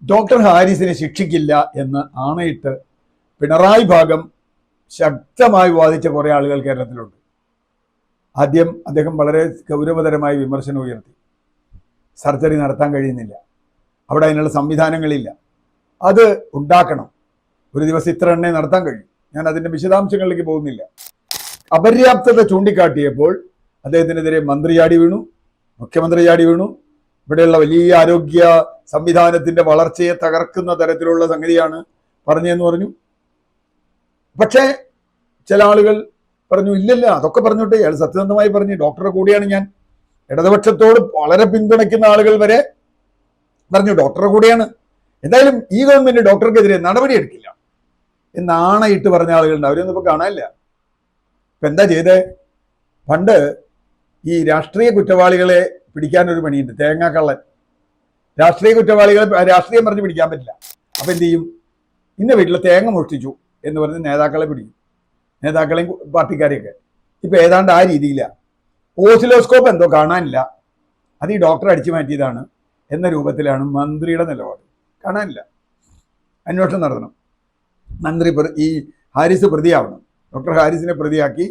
Doctor ഹാരിസിനെ ശിക്ഷിക്കില്ല എന്ന് ആണയിട്ട് പിണറായി ഭാഗം ശക്തമായി വാദിച്ച കുറേ ആളുകൾ കേരളത്തിലുണ്ട്. ആദ്യം അദ്ദേഹം വളരെ ഗൗരവതരമായ വിമർശനം ഉയർത്തി. സർജറി നടത്താൻ കഴിയുന്നില്ല, അവിടെ അതിനുള്ള സംവിധാനങ്ങളില്ല, അത് ഉണ്ടാക്കണം, ഒരു ദിവസം ഇത്ര എണ്ണേ നടത്താൻ കഴിയും. ഞാൻ അതിൻ്റെ വിശദാംശങ്ങളിലേക്ക് പോകുന്നില്ല. അപര്യാപ്തത ചൂണ്ടിക്കാട്ടിയപ്പോൾ അദ്ദേഹത്തിനെതിരെ മന്ത്രി ചാടി വീണു, മുഖ്യമന്ത്രി ചാടി വീണു. ഇവിടെയുള്ള വലിയ ആരോഗ്യ സംവിധാനത്തിന്റെ വളർച്ചയെ തകർക്കുന്ന തരത്തിലുള്ള സംഗതിയാണ് പറഞ്ഞതെന്ന് പറഞ്ഞു. പക്ഷേ ചില ആളുകൾ പറഞ്ഞു ഇല്ലല്ല, അതൊക്കെ പറഞ്ഞോട്ടെ, അയാൾ സത്യസന്ധമായി പറഞ്ഞു, ഡോക്ടറുടെ കൂടെയാണ് ഞാൻ. ഇടതുപക്ഷത്തോട് വളരെ പിന്തുണയ്ക്കുന്ന ആളുകൾ വരെ പറഞ്ഞു ഡോക്ടറുടെ കൂടെയാണ്, എന്തായാലും ഈ ഗവൺമെന്റ് ഡോക്ടർക്കെതിരെ നടപടിയെടുക്കില്ല എന്നാണയിട്ട് പറഞ്ഞ ആളുകളുണ്ട്. അവരൊന്നും ഇപ്പൊ കാണാനില്ല. ഇപ്പൊ എന്താ ചെയ്തേ? പണ്ട് ഈ രാഷ്ട്രീയ കുറ്റവാളികളെ പിടിക്കാനൊരു പണിയുണ്ട്, തേങ്ങാക്കള്ളൻ. രാഷ്ട്രീയ കുറ്റവാളികളെ രാഷ്ട്രീയം പറഞ്ഞ് പിടിക്കാൻ പറ്റില്ല. അപ്പൊ എന്ത് ചെയ്യും? ഇന്ന വീട്ടിൽ തേങ്ങ മോഷ്ടിച്ചു എന്ന് പറഞ്ഞ് നേതാക്കളെ പിടിക്കും, നേതാക്കളെയും പാർട്ടിക്കാരെയൊക്കെ. ഇപ്പൊ ഏതാണ്ട് ആ രീതിയിലാണ്. ഓസിലോസ്കോപ്പ് എന്തോ കാണാനില്ല, അത് ഈ ഡോക്ടർ അടിച്ചു മാറ്റിയതാണ് എന്ന രൂപത്തിലാണ് മന്ത്രിയുടെ നിലപാട്. കാണാനില്ല, അന്വേഷണം നടത്തണം, മന്ത്രി ഈ ഹാരിസ് പ്രതിയാവണം, ഡോക്ടർ ഹാരിസിനെ പ്രതിയാക്കി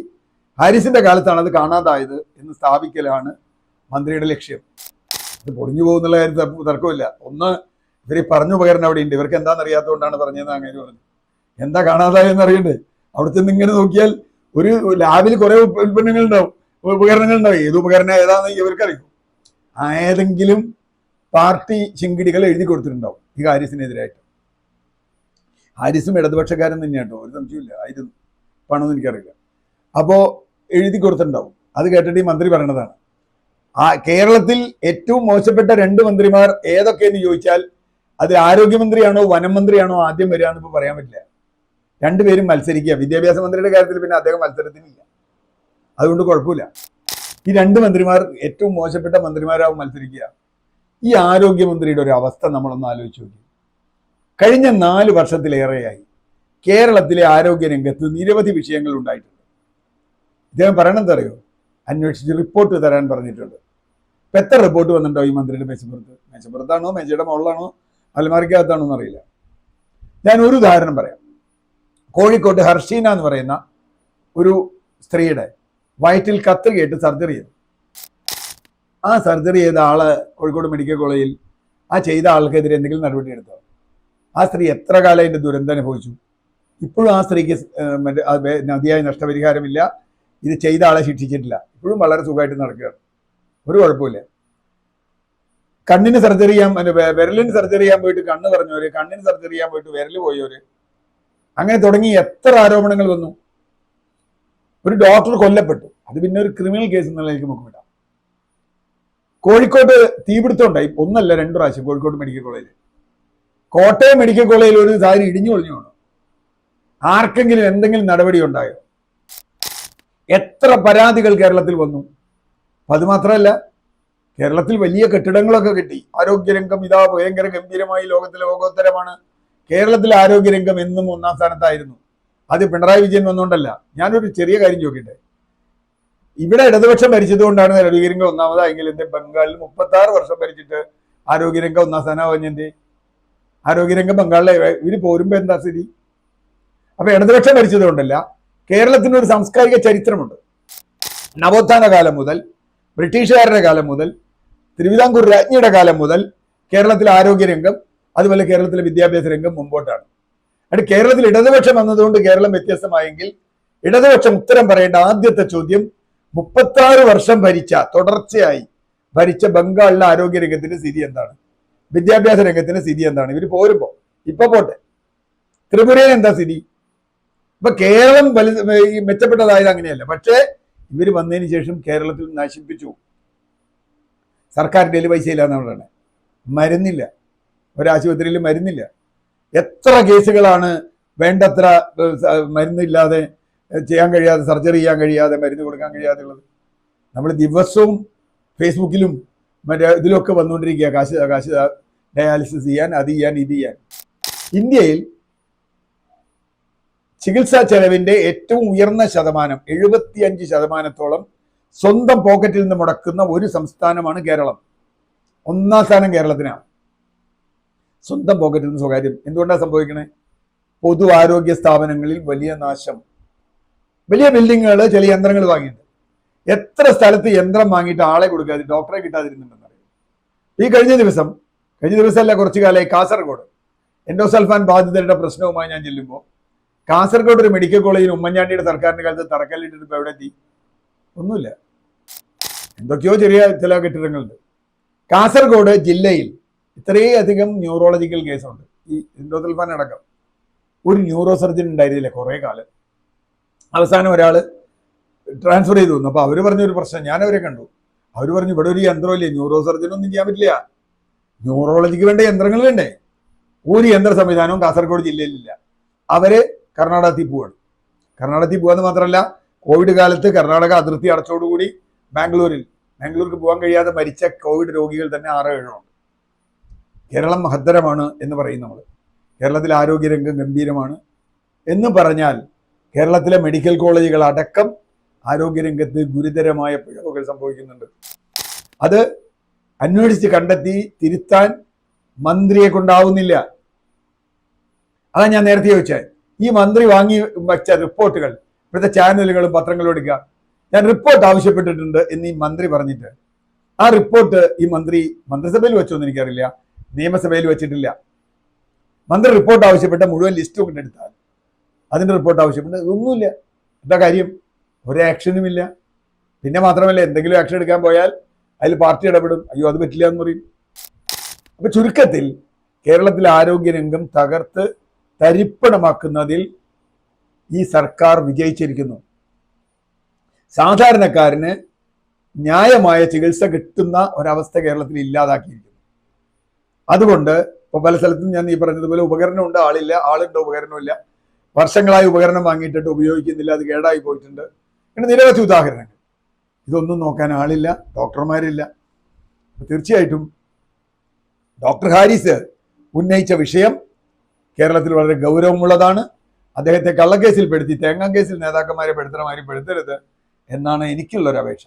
ഹാരിസിന്റെ കാലത്താണ് അത് കാണാതായത് എന്ന് സ്ഥാപിക്കലാണ് മന്ത്രിയുടെ ലക്ഷ്യം. ഇത് പൊളിഞ്ഞു പോകുന്നുള്ള കാര്യം തർക്കമില്ല. ഒന്ന്, ഇവർ പറഞ്ഞു ഉപകരണം അവിടെ ഉണ്ട്, ഇവർക്ക് എന്താണെന്ന് അറിയാത്തതുകൊണ്ടാണ് പറഞ്ഞതെന്ന് അങ്ങനെ പറഞ്ഞു. എന്താ കാണാതായെന്ന് അറിയണ്ടേ? അവിടുത്തെ നിന്ന് ഇങ്ങനെ നോക്കിയാൽ ഒരു ലാബിൽ കുറെ ഉൽപ്പന്നങ്ങൾ ഉണ്ടാവും, ഉപകരണങ്ങൾ ഉണ്ടാവും. ഏത് ഉപകരണം ഏതാണെന്ന് ഇവർക്കറിയും. ഏതെങ്കിലും പാർട്ടി ചിങ്കിടികൾ എഴുതി കൊടുത്തിട്ടുണ്ടാവും ഈ ഹാരിസിനെതിരായിട്ട്. ഹാരിസും ഇടതുപക്ഷക്കാരൻ തന്നെയാട്ടോ, ഒരു സംശയമില്ല. ആയിരുന്നു പണമെന്ന് എനിക്കറിയില്ല. അപ്പോൾ എഴുതി കൊടുത്തിട്ടുണ്ടാവും. അത് കേട്ടിട്ട് ഈ മന്ത്രി പറയണതാണ്. കേരളത്തിൽ ഏറ്റവും മോശപ്പെട്ട 2 മന്ത്രിമാർ ഏതൊക്കെയെന്ന് ചോദിച്ചാൽ അത് ആരോഗ്യമന്ത്രിയാണോ വനം മന്ത്രിയാണോ ആദ്യം വരിക എന്ന് ഇപ്പോൾ പറയാൻ പറ്റില്ല. രണ്ടുപേരും മത്സരിക്കുക. വിദ്യാഭ്യാസ മന്ത്രിയുടെ കാര്യത്തിൽ പിന്നെ അദ്ദേഹം മത്സരത്തിനില്ല, അതുകൊണ്ട് കുഴപ്പമില്ല. ഈ 2 മന്ത്രിമാർ ഏറ്റവും മോശപ്പെട്ട മന്ത്രിമാരാവും മത്സരിക്കുക. ഈ ആരോഗ്യമന്ത്രിയുടെ ഒരു അവസ്ഥ നമ്മളൊന്ന് ആലോചിച്ച് നോക്കി. കഴിഞ്ഞ 4 വർഷത്തിലേറെയായി കേരളത്തിലെ ആരോഗ്യരംഗത്ത് നിരവധി വിഷയങ്ങൾ ഉണ്ടായിട്ടുണ്ട്. ഇദ്ദേഹം പറയണെന്താ അറിയോ? അന്വേഷിച്ച് റിപ്പോർട്ട് തരാൻ പറഞ്ഞിട്ടുണ്ട്. ഇപ്പം എത്ര റിപ്പോർട്ട് വന്നിട്ടുണ്ടോ ഈ മന്ത്രിയുടെ മേശപ്പുറത്ത്? മേശപ്പുറത്താണോ മേശയുടെ മുകളിലാണോ അലമാരിക്കകത്താണോ എന്നറിയില്ല. ഞാൻ ഒരു ഉദാഹരണം പറയാം. കോഴിക്കോട്ട് ഹർഷീന എന്ന് പറയുന്ന ഒരു സ്ത്രീയുടെ വയറ്റിൽ കത്ത് കേട്ട് സർജറി ചെയ്തു. ആ സർജറി ചെയ്ത ആള് കോഴിക്കോട് മെഡിക്കൽ കോളേജിൽ ആ ചെയ്ത ആൾക്കെതിരെ എന്തെങ്കിലും നടപടി എടുത്തോ? ആ സ്ത്രീ എത്ര കാലം അതിൻ്റെ ദുരന്തം അനുഭവിച്ചു. ഇപ്പോഴും ആ സ്ത്രീക്ക് മതിയായ നഷ്ടപരിഹാരമില്ല. ഇത് ചെയ്ത ആളെ ശിക്ഷിച്ചിട്ടില്ല. ഇപ്പോഴും വളരെ സുഖമായിട്ട് നടക്കുകയാണ്, ഒരു കുഴപ്പമില്ല. കണ്ണിന് സർജറി ചെയ്യാൻ, വിരലിന് സർജറി ചെയ്യാൻ പോയിട്ട് കണ്ണ് പറഞ്ഞവര്, കണ്ണിന് സർജറി ചെയ്യാൻ പോയിട്ട് വിരല് പോയവര്, അങ്ങനെ തുടങ്ങി എത്ര ആരോപണങ്ങൾ വന്നു. ഒരു ഡോക്ടർ കൊല്ലപ്പെട്ടു, അത് പിന്നെ ഒരു ക്രിമിനൽ കേസ് എന്നുള്ളതിലേക്ക് നമുക്ക് വിടാം. കോഴിക്കോട് തീപിടുത്തം ഉണ്ടായി, 1 അല്ല 2 പ്രാവശ്യം. കോഴിക്കോട് മെഡിക്കൽ കോളേജിൽ, കോട്ടയം മെഡിക്കൽ കോളേജിൽ ഒരു സാരി ഇടിഞ്ഞു കൊളിഞ്ഞു വേണം. ആർക്കെങ്കിലും എന്തെങ്കിലും നടപടി ഉണ്ടായോ? എത്ര പരാതികൾ കേരളത്തിൽ വന്നു. അത് മാത്രമല്ല, കേരളത്തിൽ വലിയ കെട്ടിടങ്ങളൊക്കെ കിട്ടി. ആരോഗ്യരംഗം ഇതാ ഭയങ്കര ഗംഭീരമായി ലോകത്തിലെ ലോകോത്തരമാണ്. കേരളത്തിലെ ആരോഗ്യരംഗം എന്നും 1ാം സ്ഥാനത്തായിരുന്നു. അത് പിണറായി വിജയൻ വന്നുകൊണ്ടല്ല. ഞാനൊരു ചെറിയ കാര്യം ചോദിക്കട്ടെ. ഇവിടെ ഇടതുപക്ഷം ഭരിച്ചതുകൊണ്ടാണ് ആരോഗ്യരംഗം 1ാമതായെങ്കിൽ എന്റെ ബംഗാളിൽ 36 വർഷം ഭരിച്ചിട്ട് ആരോഗ്യരംഗം 1ാം സ്ഥാനമാഞ്ഞെന്റെ? ആരോഗ്യരംഗം ബംഗാളിലെ ഇവര് പോരുമ്പോ എന്താ സ്ഥിതി? അപ്പൊ ഇടതുപക്ഷം ഭരിച്ചതുകൊണ്ടല്ല. കേരളത്തിനൊരു സാംസ്കാരിക ചരിത്രമുണ്ട്. നവോത്ഥാന കാലം മുതൽ, ബ്രിട്ടീഷുകാരുടെ കാലം മുതൽ, തിരുവിതാംകൂർ രാജ്ഞിയുടെ കാലം മുതൽ കേരളത്തിലെ ആരോഗ്യരംഗം, അതുപോലെ കേരളത്തിലെ വിദ്യാഭ്യാസ രംഗം മുമ്പോട്ടാണ്. അത് കേരളത്തിൽ ഇടതുപക്ഷം വന്നതുകൊണ്ട് കേരളം വ്യത്യസ്തമായെങ്കിൽ ഇടതുപക്ഷം ഉത്തരം പറയേണ്ട ആദ്യത്തെ ചോദ്യം 36 വർഷം തുടർച്ചയായി ഭരിച്ച ബംഗാളിലെ ആരോഗ്യരംഗത്തിന്റെ സ്ഥിതി എന്താണ്? വിദ്യാഭ്യാസ രംഗത്തിന്റെ സ്ഥിതി എന്താണ്? ഇവര് പോരുമ്പോ ഇപ്പൊ പോട്ടെ, ത്രിപുരയിൽ എന്താ സ്ഥിതി? ഇപ്പൊ കേരളം മെച്ചപ്പെട്ടതായത് അങ്ങനെയല്ല. പക്ഷേ ഇവര് വന്നതിന് ശേഷം കേരളത്തിൽ നശിപ്പിച്ചു. സർക്കാരിന്റെ പൈസ ഇല്ല എന്നുള്ളതാണ്. മരുന്നില്ല, ഒരാശുപത്രിയിൽ മരുന്നില്ല. എത്ര കേസുകളാണ് വേണ്ടത്ര മരുന്നില്ലാതെ ചെയ്യാൻ കഴിയാതെ, സർജറി ചെയ്യാൻ കഴിയാതെ, മരുന്ന് കൊടുക്കാൻ കഴിയാതെ ഉള്ളത്. നമ്മൾ ദിവസവും ഫേസ്ബുക്കിലും മറ്റേ ഇതിലൊക്കെ വന്നുകൊണ്ടിരിക്കുക, കാശ് ഡയാലിസിസ് ചെയ്യാൻ, അത് ചെയ്യാൻ, ഇത് ചെയ്യാൻ. ഇന്ത്യയിൽ ചികിത്സാ ചെലവിന്റെ ഏറ്റവും ഉയർന്ന ശതമാനം 75% സ്വന്തം പോക്കറ്റിൽ നിന്ന് മുടക്കുന്ന ഒരു സംസ്ഥാനമാണ് കേരളം. 1ാം സ്ഥാനം കേരളത്തിനാണ്. സ്വന്തം പോക്കറ്റിൽ നിന്ന് സ്വകാര്യം. എന്തുകൊണ്ടാണ് സംഭവിക്കണേ? പൊതു ആരോഗ്യ സ്ഥാപനങ്ങളിൽ വലിയ നാശം. വലിയ ബിൽഡിങ്ങുകൾ ചില യന്ത്രങ്ങൾ വാങ്ങിയിട്ടുണ്ട്. എത്ര സ്ഥലത്ത് യന്ത്രം വാങ്ങിയിട്ട് ആളെ കൊടുക്കാതെ ഡോക്ടറെ കിട്ടാതിരുന്നുണ്ടെന്നറിയാം. ഈ കഴിഞ്ഞ ദിവസമല്ല, കുറച്ചു കാലമായി കാസർഗോഡ് എൻഡോസൾഫാൻ ബാധിതരുടെ പ്രശ്നവുമായി ഞാൻ ചെല്ലുമ്പോൾ കാസർഗോഡ് ഒരു മെഡിക്കൽ കോളേജിൽ ഉമ്മൻചാണ്ടിയുടെ സർക്കാരിന്റെ കാലത്ത് തറക്കല്ലിട്ടിട്ട് ഇപ്പോൾ എവിടെ എത്തി? ഒന്നുമില്ല. എന്തൊക്കെയോ ചെറിയ ചില കെട്ടിടങ്ങളുണ്ട്. കാസർഗോഡ് ജില്ലയിൽ ഇത്രയധികം ന്യൂറോളജിക്കൽ കേസുണ്ട്. ഈ എൻഡോസൾഫാൻ അടക്കം ഒരു ന്യൂറോ സർജൻ ഉണ്ടായിരുന്നില്ല കുറേ കാലം. അവസാനം ഒരാൾ ട്രാൻസ്ഫർ ചെയ്തു തന്നു. അപ്പോൾ അവർ പറഞ്ഞൊരു പ്രശ്നം, ഞാൻ അവരെ കണ്ടു. അവർ പറഞ്ഞു, ഇവിടെ ഒരു യന്ത്രമില്ലേ, ന്യൂറോ സർജനൊന്നും ചെയ്യാൻ പറ്റില്ല, ന്യൂറോളജിക്ക് വേണ്ട യന്ത്രങ്ങൾ വേണ്ടേ. ഒരു യന്ത്ര സംവിധാനവും കാസർഗോഡ് ജില്ലയിലില്ല. അവര് കർണാടകത്തിൽ പോവാണ്. കർണാടകത്തിൽ പോകാന്ന് മാത്രമല്ല, കോവിഡ് കാലത്ത് കർണാടക അതിർത്തി അടച്ചോടുകൂടി ബാംഗ്ലൂർക്ക് പോകാൻ കഴിയാതെ മരിച്ച കോവിഡ് രോഗികൾ തന്നെ 6-7 ഉണ്ട്. കേരളം മഹത്തരമാണ് എന്ന് പറയും നമ്മൾ. കേരളത്തിലെ ആരോഗ്യരംഗം ഗംഭീരമാണ് എന്ന് പറഞ്ഞാൽ കേരളത്തിലെ മെഡിക്കൽ കോളേജുകൾ അടക്കം ആരോഗ്യരംഗത്ത് ഗുരുതരമായ പിഴവുകൾ സംഭവിക്കുന്നുണ്ട്. അത് അന്വേഷിച്ച് കണ്ടെത്തി തിരുത്താൻ മന്ത്രിയെ കൊണ്ടാവുന്നില്ല. അതാ ഞാൻ നേരത്തെ ചോദിച്ചത്. ഈ മന്ത്രി വാങ്ങി വച്ച റിപ്പോർട്ടുകൾ ഇവിടുത്തെ ചാനലുകളും പത്രങ്ങളും എടുക്കുക. ഞാൻ റിപ്പോർട്ട് ആവശ്യപ്പെട്ടിട്ടുണ്ട് എന്ന് ഈ മന്ത്രി പറഞ്ഞിട്ട് ആ റിപ്പോർട്ട് ഈ മന്ത്രിസഭയിൽ വെച്ചോന്ന് എനിക്കറിയില്ല, നിയമസഭയിൽ വെച്ചിട്ടില്ല. മന്ത്രി റിപ്പോർട്ട് ആവശ്യപ്പെട്ട മുഴുവൻ ലിസ്റ്റ് ഒക്കെ എടുത്താൽ അതിന്റെ റിപ്പോർട്ട് ആവശ്യപ്പെട്ട ഒന്നുമില്ല. എന്താ കാര്യം? ഒരു ആക്ഷനും ഇല്ല. പിന്നെ മാത്രമല്ല, എന്തെങ്കിലും ആക്ഷൻ എടുക്കാൻ പോയാൽ അതിൽ പാർട്ടി ഇടപെടും. അയ്യോ അത് പറ്റില്ല എന്ന് പറയും. അപ്പൊ ചുരുക്കത്തിൽ കേരളത്തിലെ ആരോഗ്യരംഗം തകർത്ത് തരിപ്പണമാക്കുന്നതിൽ ഈ സർക്കാർ വിജയിച്ചിരിക്കുന്നു. സാധാരണക്കാരന് ന്യായമായ ചികിത്സ കിട്ടുന്ന ഒരവസ്ഥ കേരളത്തിൽ ഇല്ലാതാക്കിയിരിക്കുന്നു. അതുകൊണ്ട് ഇപ്പൊ പല സ്ഥലത്തും ഞാൻ ഈ പറഞ്ഞതുപോലെ ഉപകരണമുണ്ട്, ആളുണ്ട്, ഉപകരണമില്ല. വർഷങ്ങളായി ഉപകരണം വാങ്ങിയിട്ടിട്ട് ഉപയോഗിക്കുന്നില്ല, അത് കേടായി പോയിട്ടുണ്ട്. പിന്നെ നിരവധി ഉദാഹരണങ്ങൾ. ഇതൊന്നും നോക്കാൻ ആളില്ല, ഡോക്ടർമാരില്ല. തീർച്ചയായിട്ടും ഡോക്ടർ ഹാരിസ് ഉന്നയിച്ച വിഷയം കേരളത്തിൽ വളരെ ഗൗരവമുള്ളതാണ്. അദ്ദേഹത്തെ കള്ളക്കേസിൽ പെടുത്തി തേങ്ങാ കേസിൽ നേതാക്കന്മാരെ പെടുത്തണമാതിരി പെടുത്തരുത് എന്നാണ് എനിക്കുള്ളൊരു അപേക്ഷ.